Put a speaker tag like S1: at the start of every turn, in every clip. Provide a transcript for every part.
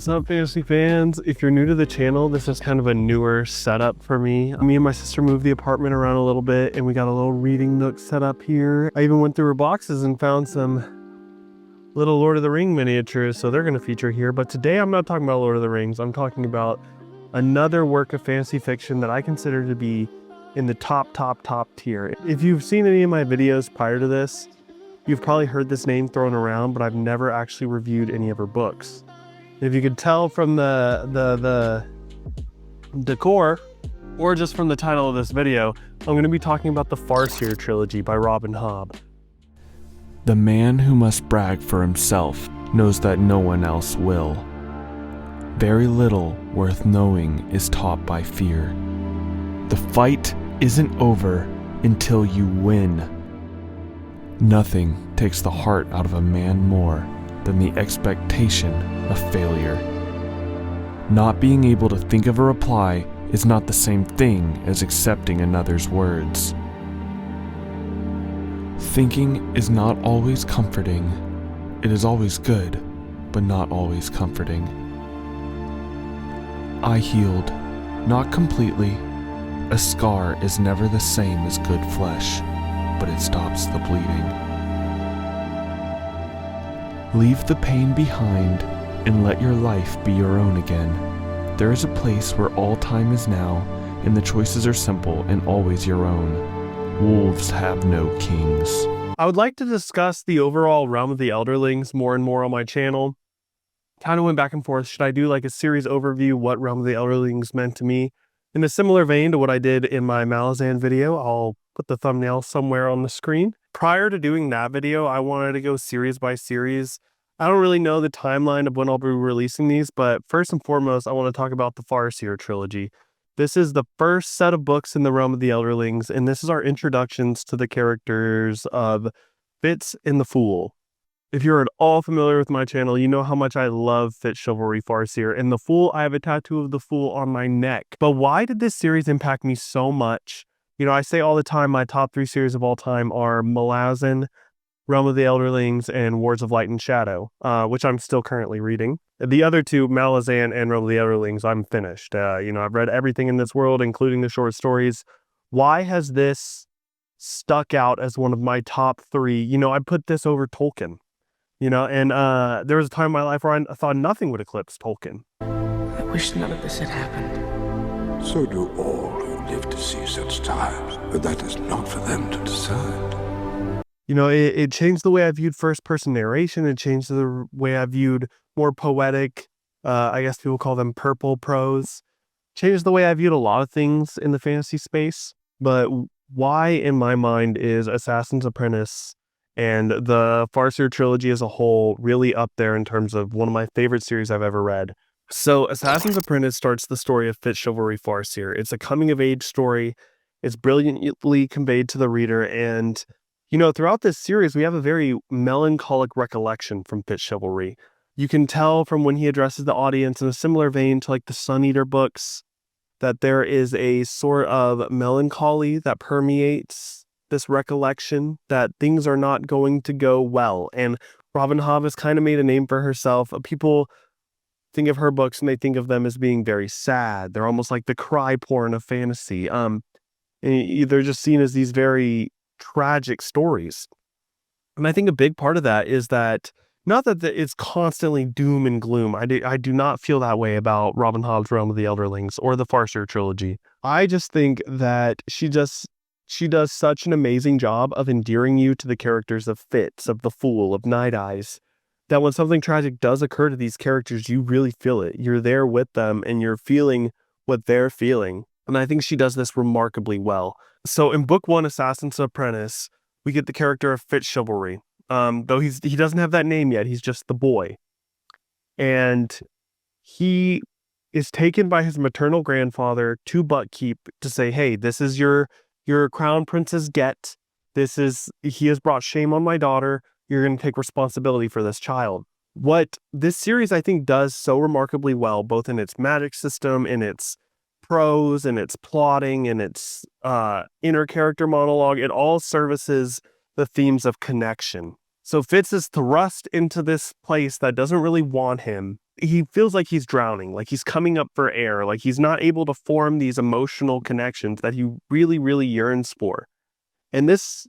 S1: What's up, fantasy fans? If you're new to the channel, this is kind of a newer setup for me. Me and my sister moved the apartment around a little bit and we got a little reading nook set up here. I even went through her boxes and found some little Lord of the Ring miniatures, so they're going to feature here. But today I'm not talking about Lord of the Rings. I'm talking about another work of fantasy fiction that I consider to be in the top tier. If you've seen any of my videos prior to this, you've probably heard this name thrown around, but I've never actually reviewed any of her books. If you could tell from the decor, or just from the title of this video, I'm going to be talking about the Farseer Trilogy by Robin Hobb.
S2: The man who must brag for himself knows that no one else will. Very little worth knowing is taught by fear. The fight isn't over until you win. Nothing takes the heart out of a man more than the expectation of failure. Not being able to think of a reply is not the same thing as accepting another's words. Thinking is not always comforting. It is always good, but not always comforting. I healed, not completely. A scar is never the same as good flesh, but it stops the bleeding. Leave the pain behind and let your life be your own again. There is a place where all time is now, and the choices are simple and always your own. Wolves have no kings.
S1: I would like to discuss the overall realm of the Elderlings more and more on my channel. Kind of went back and forth. Should I do like a series overview, what realm of the Elderlings meant to me? In a similar vein to what I did in my Malazan video, I'll put the thumbnail somewhere on the screen. Prior to doing that video, I wanted to go series by series. I don't really know the timeline of when I'll be releasing these, but first and foremost, I want to talk about the Farseer Trilogy. This is the first set of books in the realm of the Elderlings, and this is our introductions to the characters of Fitz and the Fool. If you're at all familiar with my channel, you know how much I love Fitz Chivalry Farseer, and the Fool, I have a tattoo of the Fool on my neck. But why did this series impact me so much? You know, I say all the time my top 3 series of all time are Malazan, Realm of the Elderlings, and Wars of Light and Shadow, which I'm still currently reading. The other two, Malazan and Realm of the Elderlings, I'm finished. You know, I've read everything in this world, including the short stories. Why has this stuck out as one of my top 3? You know, I put this over Tolkien. You know, and there was a time in my life where I thought nothing would eclipse Tolkien.
S3: I wish none of this had happened.
S4: So do all who live to see such times, but that is not for them to decide.
S1: You know, it changed the way I viewed first-person narration. It changed the way I viewed more poetic, I guess people call them purple prose. Changed the way I viewed a lot of things in the fantasy space. But why, in my mind, is Assassin's Apprentice and the Farseer Trilogy as a whole really up there in terms of one of my favorite series I've ever read? So Assassin's Apprentice starts the story of Fitz Chivalry Farseer. It's a coming-of-age story. It's brilliantly conveyed to the reader, and you know, throughout this series, we have a very melancholic recollection from Fitz Chivalry. You can tell from when he addresses the audience in a similar vein to like the Sun Eater books, that there is a sort of melancholy that permeates this recollection, that things are not going to go well. And Robin Hobb has kind of made a name for herself. People think of her books and they think of them as being very sad. They're almost like the cry porn of fantasy. And they're just seen as these very tragic stories. And I think a big part of that is that, not that it's constantly doom and gloom. I do not feel that way about Robin Hobb's Realm of the Elderlings or the Farseer Trilogy. I just think that she does such an amazing job of endearing you to the characters of Fitz, of the Fool, of Night Eyes, that when something tragic does occur to these characters, you really feel it. You're there with them and you're feeling what they're feeling. And I think she does this remarkably well. So in book 1, Assassin's Apprentice, we get the character of Fitz Chivalry. Though he doesn't have that name yet, he's just the boy. And he is taken by his maternal grandfather to Buckkeep to say, hey, this is your crown prince's get. He has brought shame on my daughter. You're going to take responsibility for this child. What this series, I think, does so remarkably well, both in its magic system, in its prose, and its plotting, and its inner character monologue, it all services the themes of connection. So Fitz is thrust into this place that doesn't really want him. He feels like he's drowning, like he's coming up for air, like he's not able to form these emotional connections that he really, really yearns for. And this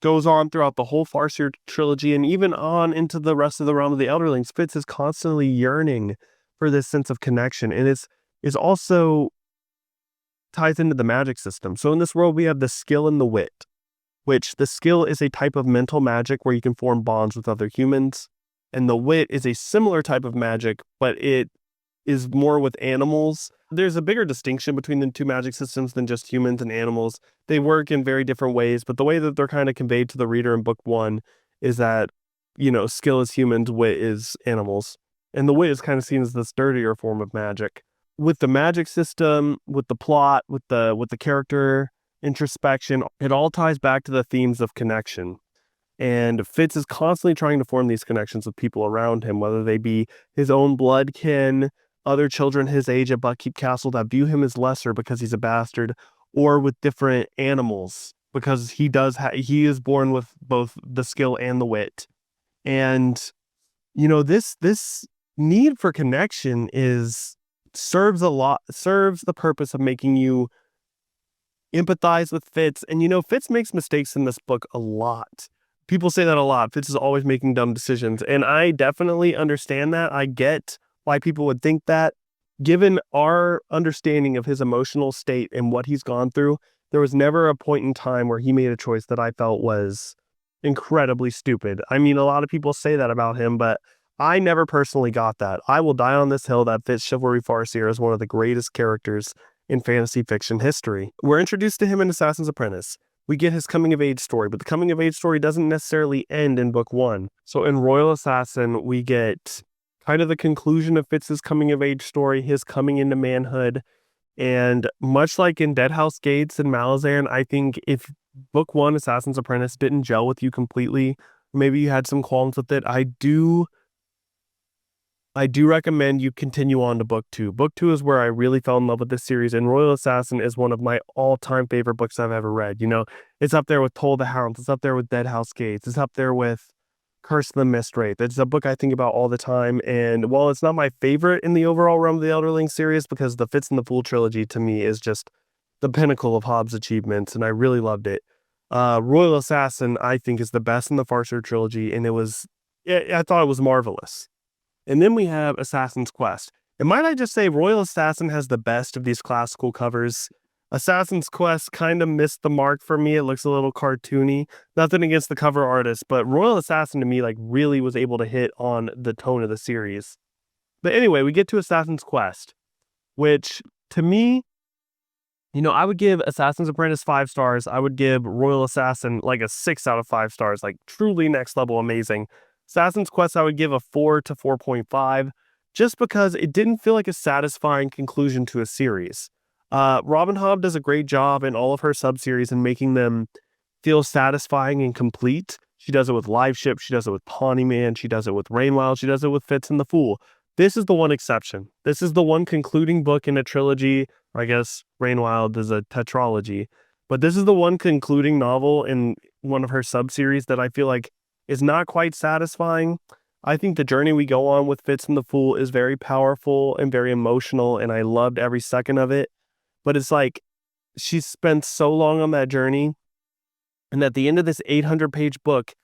S1: goes on throughout the whole Farseer trilogy, and even on into the rest of the realm of the Elderlings. Fitz is constantly yearning for this sense of connection, and it's also ties into the magic system. So in this world, we have the skill and the wit, which the skill is a type of mental magic where you can form bonds with other humans. And the wit is a similar type of magic, but it is more with animals. There's a bigger distinction between the two magic systems than just humans and animals. They work in very different ways, but the way that they're kind of conveyed to the reader in book 1 is that, skill is humans, wit is animals. And the wit is kind of seen as this dirtier form of magic. With the magic system, with the plot, with the character introspection, it all ties back to the themes of connection. And Fitz is constantly trying to form these connections with people around him, whether they be his own blood kin, other children his age at Buckkeep Castle that view him as lesser because he's a bastard, or with different animals because he is born with both the skill and the wit. And this need for connection serves the purpose of making you empathize with Fitz. And Fitz makes mistakes in this book a lot. People say that a lot. Fitz is always making dumb decisions, and I definitely understand that. I get why people would think that. Given our understanding of his emotional state and what he's gone through, there was never a point in time where he made a choice that I felt was incredibly stupid. I mean, a lot of people say that about him, but I never personally got that. I will die on this hill that Fitz Chivalry Farseer is one of the greatest characters in fantasy fiction history. We're introduced to him in Assassin's Apprentice. We get his coming-of-age story, but the coming-of-age story doesn't necessarily end in book 1. So in Royal Assassin, we get kind of the conclusion of Fitz's coming-of-age story, his coming into manhood. And much like in Deadhouse Gates and Malazan, I think if book 1, Assassin's Apprentice, didn't gel with you completely, maybe you had some qualms with it, I do recommend you continue on to book 2. Book 2 is where I really fell in love with this series, and Royal Assassin is one of my all-time favorite books I've ever read. It's up there with Toll the Hounds, it's up there with Deadhouse Gates, it's up there with Curse of the Mistwraith. It's a book I think about all the time, and while it's not my favorite in the overall realm of the Elderling series, because the Fitz and the Fool trilogy to me is just the pinnacle of Hobbs' achievements, and I really loved it. Royal Assassin, I think, is the best in the Farseer trilogy, and I thought it was marvelous. And then we have Assassin's Quest. And might I just say, Royal Assassin has the best of these classical covers. Assassin's Quest kind of missed the mark for me. It looks a little cartoony. Nothing against the cover artist, but Royal Assassin to me really was able to hit on the tone of the series. But anyway, we get to Assassin's Quest, which to me, I would give Assassin's Apprentice 5 stars. I would give Royal Assassin like a 6 out of 5 stars, like truly next level amazing. Assassin's Quest I would give a 4 to 4.5, just because it didn't feel like a satisfying conclusion to a series. Robin Hobb does a great job in all of her sub-series in making them feel satisfying and complete. She does it with Live Ship, she does it with Pawnee Man, she does it with Rainwild, she does it with Fitz and the Fool. This is the one exception. This is the one concluding book in a trilogy, or I guess Rainwild is a tetralogy, but this is the one concluding novel in one of her sub-series that I feel like is not quite satisfying. I think the journey we go on with Fitz and the Fool is very powerful and very emotional, and I loved every second of it. But it's like she spent so long on that journey, and at the end of this 800-page book,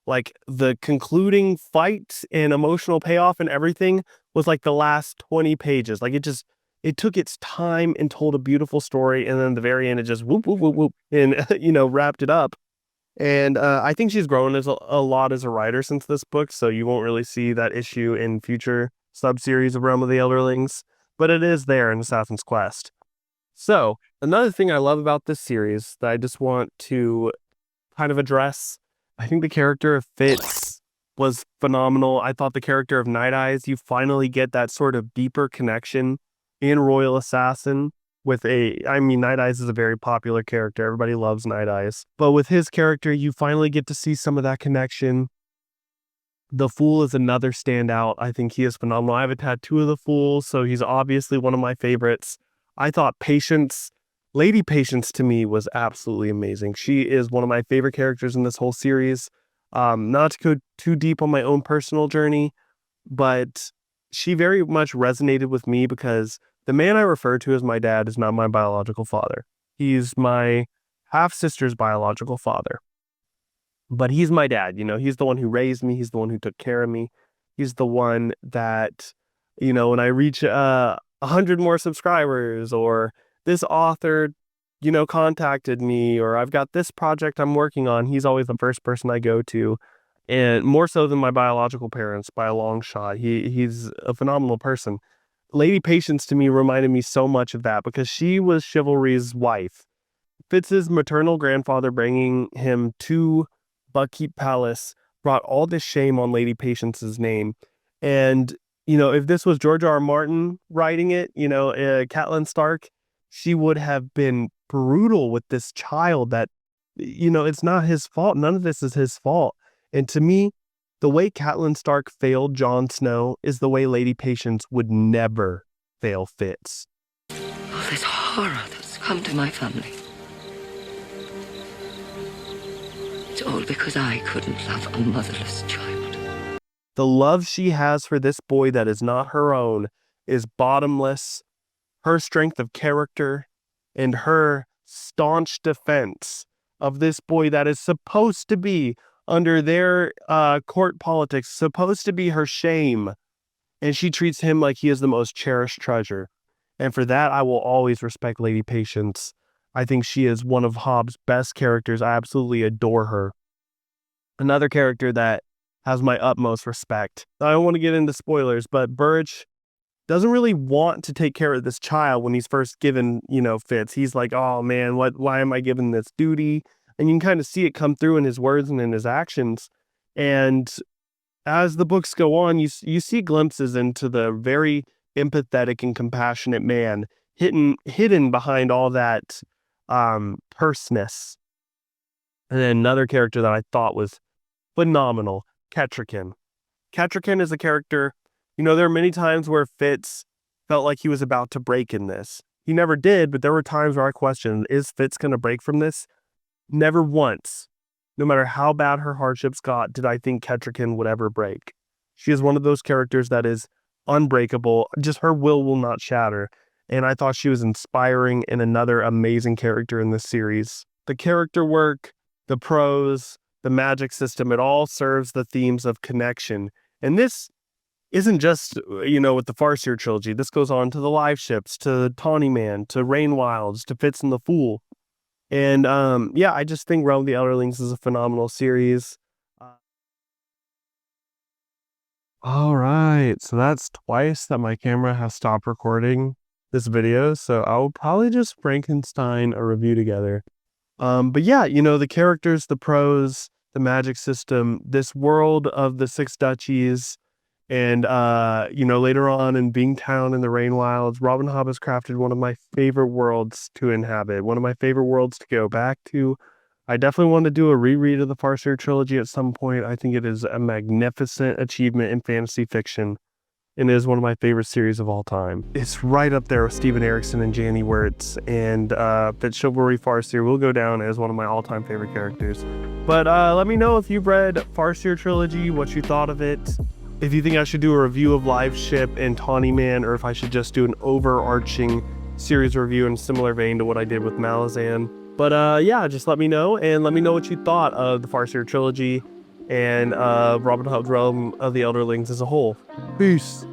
S1: like the concluding fight and emotional payoff and everything was like the last 20 pages. Like it took its time and told a beautiful story, and then at the very end it just whoop whoop whoop whoop and wrapped it up. And I think she's grown a lot as a writer since this book, so you won't really see that issue in future sub-series of Realm of the Elderlings, but it is there in Assassin's Quest. So, another thing I love about this series that I just want to kind of address, I think the character of Fitz was phenomenal. I thought the character of Night Eyes, you finally get that sort of deeper connection in Royal Assassin Night Eyes is a very popular character. Everybody loves Night Eyes. But with his character, you finally get to see some of that connection. The Fool is another standout. I think he is phenomenal. I have a tattoo of the Fool, so he's obviously one of my favorites. I thought Lady Patience to me was absolutely amazing. She is one of my favorite characters in this whole series. Not to go too deep on my own personal journey, but she very much resonated with me because the man I refer to as my dad is not my biological father. He's my half-sister's biological father. But he's my dad, he's the one who raised me. He's the one who took care of me. He's the one that, when I reach 100 more subscribers, or this author, contacted me, or I've got this project I'm working on, he's always the first person I go to. And more so than my biological parents by a long shot. He's a phenomenal person. Lady Patience to me reminded me so much of that because she was Chivalry's wife. Fitz's maternal grandfather bringing him to Buckkeep Palace brought all this shame on Lady Patience's name. And, if this was George R. R. Martin writing it, Catelyn Stark, she would have been brutal with this child that, it's not his fault. None of this is his fault. And to me, the way Catelyn Stark failed Jon Snow is the way Lady Patience would never fail Fitz.
S5: All this horror that's come to my family. It's all because I couldn't love a motherless child.
S1: The love she has for this boy that is not her own is bottomless. Her strength of character and her staunch defense of this boy that is supposed to be under their court politics, supposed to be her shame. And she treats him like he is the most cherished treasure. And for that, I will always respect Lady Patience. I think she is one of Hobbes' best characters. I absolutely adore her. Another character that has my utmost respect. I don't want to get into spoilers, but Burrich doesn't really want to take care of this child when he's first given, Fitz. He's like, oh man, why am I given this duty? And you can kind of see it come through in his words and in his actions. And as the books go on, you see glimpses into the very empathetic and compassionate man hidden behind all that terseness. And then another character that I thought was phenomenal, Kettricken. Kettricken is a character, there are many times where Fitz felt like he was about to break in this. He never did, but there were times where I questioned, is Fitz going to break from this? Never once, no matter how bad her hardships got, did I think Kettricken would ever break. She is one of those characters that is unbreakable. Just her will not shatter. And I thought she was inspiring and another amazing character in this series. The character work, the prose, the magic system, it all serves the themes of connection. And this isn't just, with the Farseer trilogy. This goes on to the live ships, to Tawny Man, to Rain Wilds, to Fitz and the Fool. And I just think Realm of the Elderlings is a phenomenal series. All right, so that's twice that my camera has stopped recording this video, so I'll probably just Frankenstein a review together. But yeah, the characters, the prose, the magic system, this world of the Six Duchies, and later on in Bingtown and the Rain Wilds, Robin Hobb has crafted one of my favorite worlds to inhabit, one of my favorite worlds to go back to. I definitely want to do a reread of the Farseer trilogy at some point. I think it is a magnificent achievement in fantasy fiction, and it is one of my favorite series of all time. It's right up there with Steven Erikson and Janny Wirtz, and Fitz Chivalry Farseer will go down as one of my all-time favorite characters. But let me know if you've read Farseer trilogy, what you thought of it. If you think I should do a review of Live Ship and Tawny Man, or if I should just do an overarching series review in a similar vein to what I did with Malazan. But just let me know, and let me know what you thought of the Farseer trilogy and Robin Hobb's Realm of the Elderlings as a whole. Peace.